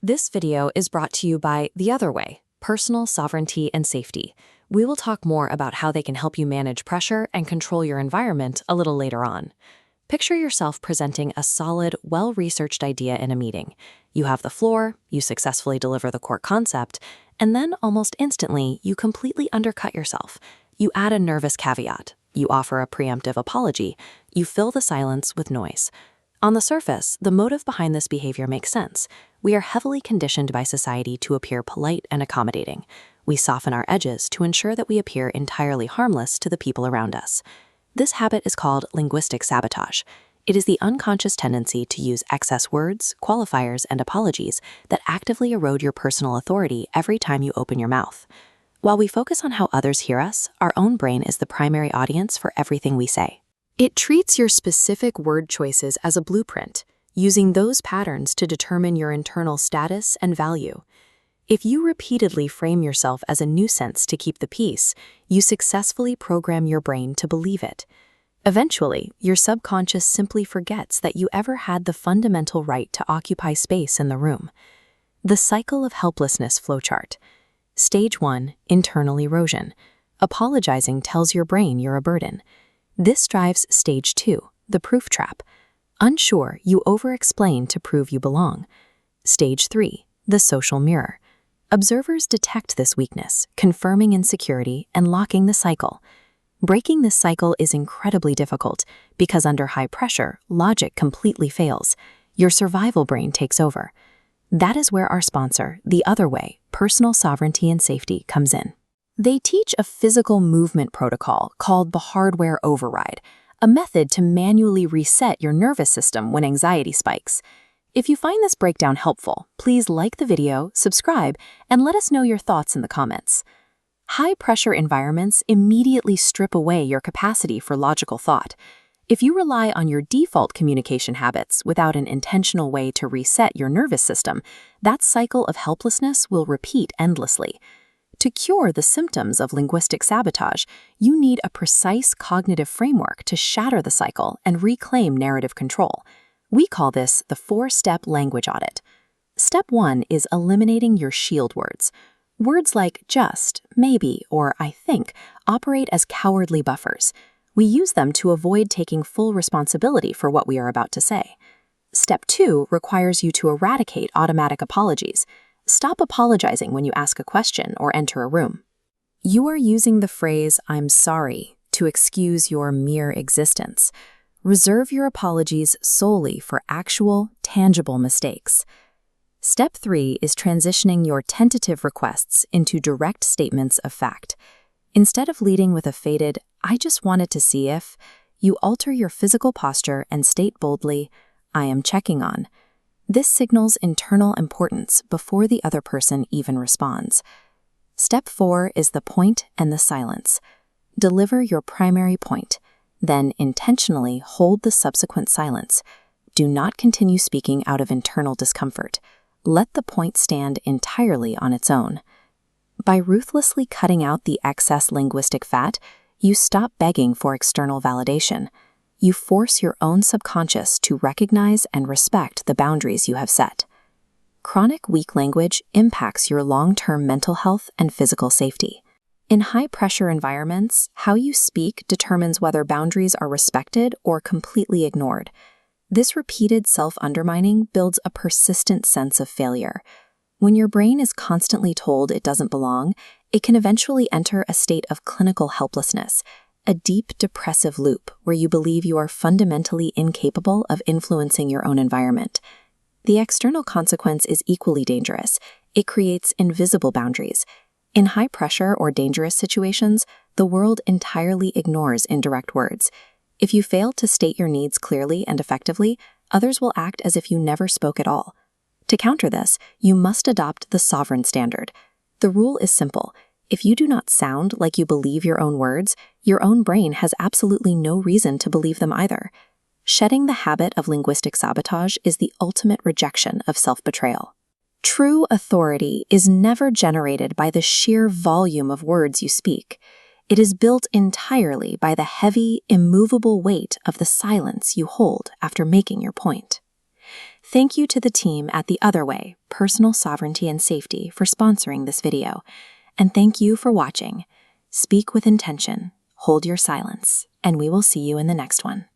This video is brought to you by The Other Way, Personal Sovereignty and Safety. We will talk more about how they can help you manage pressure and control your environment a little later on. Picture yourself presenting a solid, well-researched idea in a meeting. You have the floor, you successfully deliver the core concept, and then almost instantly, you completely undercut yourself. You add a nervous caveat. You offer a preemptive apology. You fill the silence with noise. On the surface, the motive behind this behavior makes sense. We are heavily conditioned by society to appear polite and accommodating. We soften our edges to ensure that we appear entirely harmless to the people around us. This habit is called linguistic sabotage. It is the unconscious tendency to use excess words, qualifiers, and apologies that actively erode your personal authority every time you open your mouth. While we focus on how others hear us, our own brain is the primary audience for everything we say. It treats your specific word choices as a blueprint, using those patterns to determine your internal status and value. If you repeatedly frame yourself as a nuisance to keep the peace, you successfully program your brain to believe it. Eventually, your subconscious simply forgets that you ever had the fundamental right to occupy space in the room. The cycle of helplessness flowchart. Stage 1, internal erosion. Apologizing tells your brain you're a burden. This drives Stage 2, the proof trap. Unsure, you over-explain to prove you belong. Stage 3, the social mirror. Observers detect this weakness, confirming insecurity and locking the cycle. Breaking this cycle is incredibly difficult because under high pressure, logic completely fails. Your survival brain takes over. That is where our sponsor, The Other Way, Personal Sovereignty and Safety, comes in. They teach a physical movement protocol called the hardware override, a method to manually reset your nervous system when anxiety spikes. If you find this breakdown helpful, please like the video, subscribe, and let us know your thoughts in the comments. High-pressure environments immediately strip away your capacity for logical thought. If you rely on your default communication habits without an intentional way to reset your nervous system, that cycle of helplessness will repeat endlessly. To cure the symptoms of linguistic sabotage, you need a precise cognitive framework to shatter the cycle and reclaim narrative control. We call this the 4-step language audit. Step 1 is eliminating your shield words. Words like just, maybe, or I think operate as cowardly buffers. We use them to avoid taking full responsibility for what we are about to say. Step 2 requires you to eradicate automatic apologies. Stop apologizing when you ask a question or enter a room. You are using the phrase, "I'm sorry," to excuse your mere existence. Reserve your apologies solely for actual, tangible mistakes. Step 3 is transitioning your tentative requests into direct statements of fact. Instead of leading with a faded, "I just wanted to see if," you alter your physical posture and state boldly, "I am checking on." This signals internal importance before the other person even responds. Step 4 is the point and the silence. Deliver your primary point, then intentionally hold the subsequent silence. Do not continue speaking out of internal discomfort. Let the point stand entirely on its own. By ruthlessly cutting out the excess linguistic fat, you stop begging for external validation. You force your own subconscious to recognize and respect the boundaries you have set. Chronic weak language impacts your long-term mental health and physical safety. In high-pressure environments, how you speak determines whether boundaries are respected or completely ignored. This repeated self-undermining builds a persistent sense of failure. When your brain is constantly told it doesn't belong, it can eventually enter a state of clinical helplessness, a deep depressive loop where you believe you are fundamentally incapable of influencing your own environment. The external consequence is equally dangerous. It creates invisible boundaries. In high-pressure or dangerous situations, the world entirely ignores indirect words. If you fail to state your needs clearly and effectively, others will act as if you never spoke at all. To counter this, you must adopt the sovereign standard. The rule is simple. If you do not sound like you believe your own words, your own brain has absolutely no reason to believe them either. Shedding the habit of linguistic sabotage is the ultimate rejection of self-betrayal. True authority is never generated by the sheer volume of words you speak. It is built entirely by the heavy, immovable weight of the silence you hold after making your point. Thank you to the team at The Other Way, Personal Sovereignty and Safety, for sponsoring this video. And thank you for watching. Speak with intention, hold your silence, and we will see you in the next one.